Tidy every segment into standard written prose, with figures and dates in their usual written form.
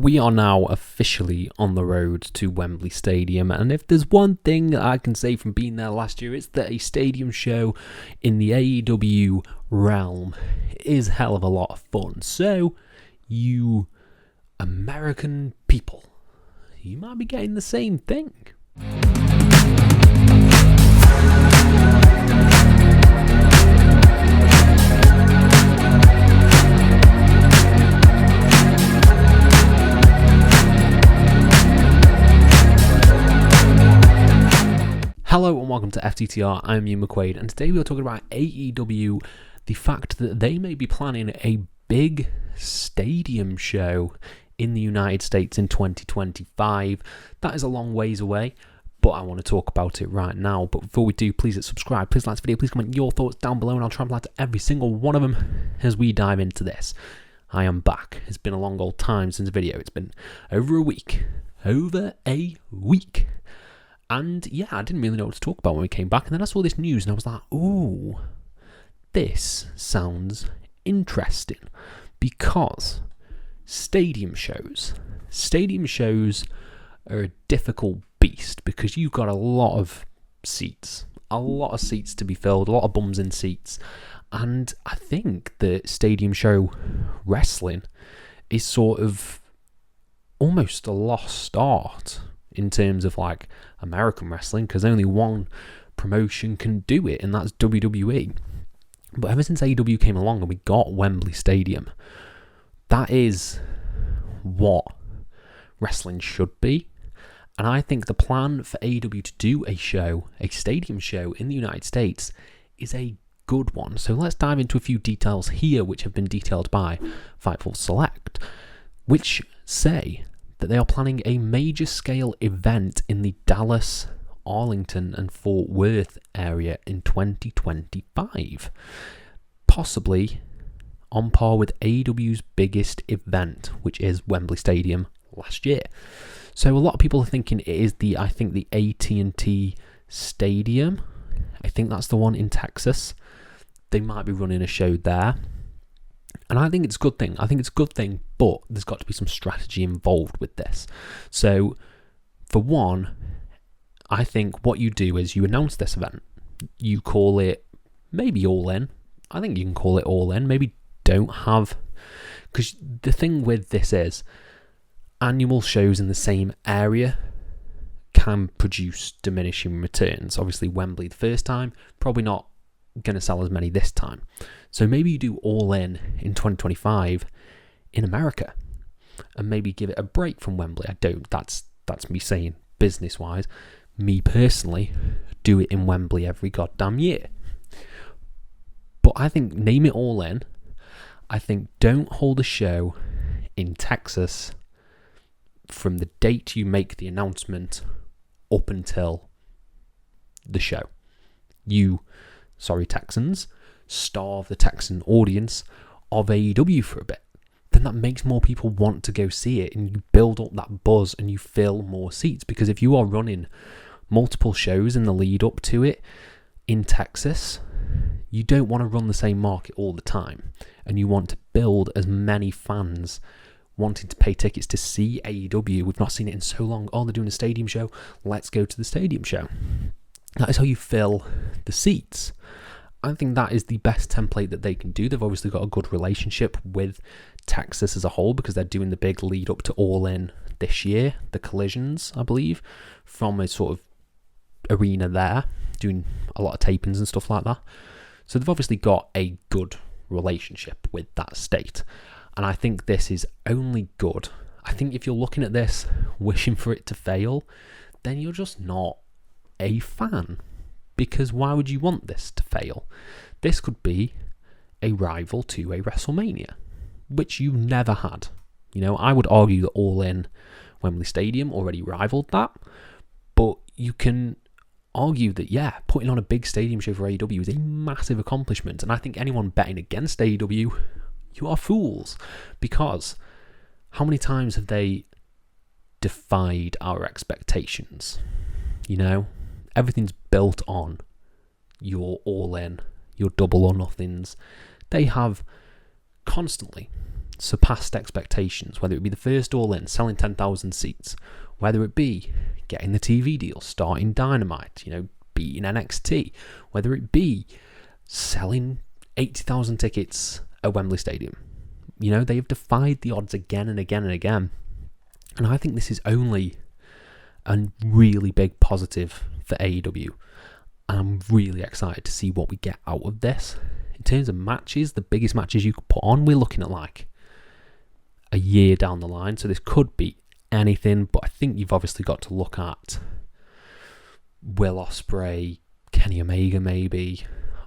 We are now officially on the road to Wembley Stadium, and if there's one thing that I can say from being there last year, it's that a stadium show in the AEW realm is a hell of a lot of fun. So, you American people, you might be getting the same thing. Hello and welcome to FTTR, I'm Ian McQuaid, and today we are talking about AEW, the fact that they may be planning a big stadium show in the United States in 2025. That is a long ways away, but I want to talk about it right now. But before we do, please hit subscribe, please like this video, please comment your thoughts down below, and I'll try and reply to every single one of them as we dive into this. I am back. It's been a long old time since a video. It's been over a week. And yeah, I didn't really know what to talk about when we came back. And then I saw this news and I was like, ooh, this sounds interesting. Because stadium shows are a difficult beast because you've got a lot of seats to be filled, a lot of bums in seats. And I think that stadium show wrestling is sort of almost a lost art in terms of like American wrestling, because only one promotion can do it, and that's WWE. But ever since AEW came along and we got Wembley Stadium, that is what wrestling should be. And I think the plan for AEW to do a stadium show in the United States, is a good one. So let's dive into a few details here, which have been detailed by Fightful Select, which say that they are planning a major scale event in the Dallas, Arlington and Fort Worth area in 2025. Possibly on par with AEW's biggest event, which is Wembley Stadium last year. So a lot of people are thinking it is the AT&T Stadium. I think that's the one in Texas. They might be running a show there. And I think it's a good thing. But there's got to be some strategy involved with this. So, for one, I think what you do is you announce this event. You call it maybe All In. I think you can call it All In. Maybe don't have... Because the thing with this is, annual shows in the same area can produce diminishing returns. Obviously, Wembley the first time, probably not going to sell as many this time. So maybe you do All In 2025 in America and maybe give it a break from Wembley. That's me saying business wise. Me personally, do it in Wembley every goddamn year. But I think name it All In. I think don't hold a show in Texas from the date you make the announcement up until the show. Texans, starve the Texan audience of AEW for a bit. Then that makes more people want to go see it, and you build up that buzz and you fill more seats. Because if you are running multiple shows in the lead up to it in Texas, you don't want to run the same market all the time, and you want to build as many fans wanting to pay tickets to see AEW. We've not seen it in so long. Oh, they're doing a stadium show. Let's go to the stadium show. That is how you fill the seats. I think that is the best template that they can do. They've obviously got a good relationship with Texas as a whole because they're doing the big lead up to All In this year, the Collisions, I believe, from a sort of arena there, doing a lot of tapings and stuff like that. So they've obviously got a good relationship with that state. And I think this is only good. I think if you're looking at this, wishing for it to fail, then you're just not a fan. Because why would you want this to fail? This could be a rival to a WrestleMania, which you never had. You know, I would argue that All In Wembley Stadium already rivaled that. But you can argue that, yeah, putting on a big stadium show for AEW is a massive accomplishment. And I think anyone betting against AEW, you are fools. Because how many times have they defied our expectations? You know? Everything's built on your All In, your Double or Nothings. They have constantly surpassed expectations, whether it be the first All In, selling 10,000 seats, whether it be getting the TV deal, starting Dynamite, beating NXT, whether it be selling 80,000 tickets at Wembley Stadium. They have defied the odds again and again and again. And I think this is only a really big positive for AEW. And I'm really excited to see what we get out of this. In terms of matches, the biggest matches you could put on, we're looking at like a year down the line. So this could be anything, but I think you've obviously got to look at Will Ospreay, Kenny Omega maybe,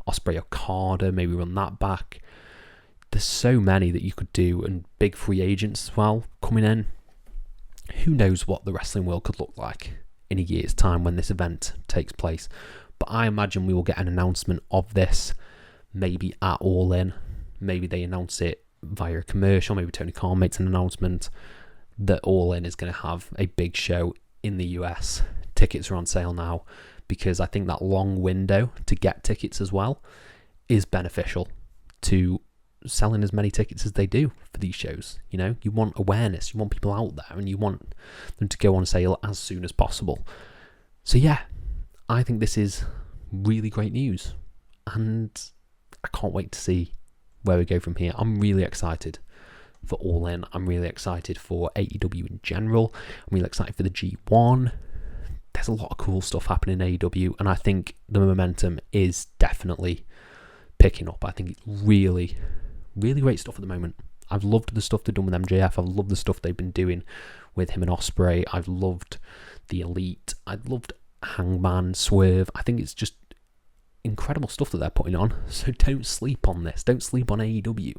Ospreay Okada, maybe run that back. There's so many that you could do, and big free agents as well coming in. Who knows what the wrestling world could look like in a year's time when this event takes place. But I imagine we will get an announcement of this, maybe at All In. Maybe they announce it via a commercial. Maybe Tony Khan makes an announcement that All In is going to have a big show in the US. Tickets are on sale now, because I think that long window to get tickets as well is beneficial to selling as many tickets as they do for these shows. You want awareness, you want people out there, and you want them to go on sale as soon as possible. So yeah, I think this is really great news, and I can't wait to see where we go from here. I'm really excited for All In. I'm really excited for AEW in general. I'm really excited for the G1. There's a lot of cool stuff happening in AEW, and I think the momentum is definitely picking up. I think it's really, really great stuff at the moment. I've loved the stuff they've done with MJF. I've loved the stuff they've been doing with him and Ospreay. I've loved the Elite. I've loved Hangman, Swerve. I think it's just incredible stuff that they're putting on. So don't sleep on this. Don't sleep on AEW.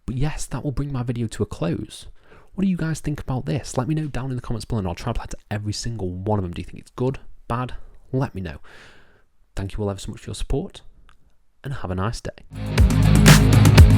But yes, that will bring my video to a close. What do you guys think about this? Let me know down in the comments below, and I'll try to reply to every single one of them. Do you think it's good, bad? Let me know. Thank you all ever so much for your support, and have a nice day.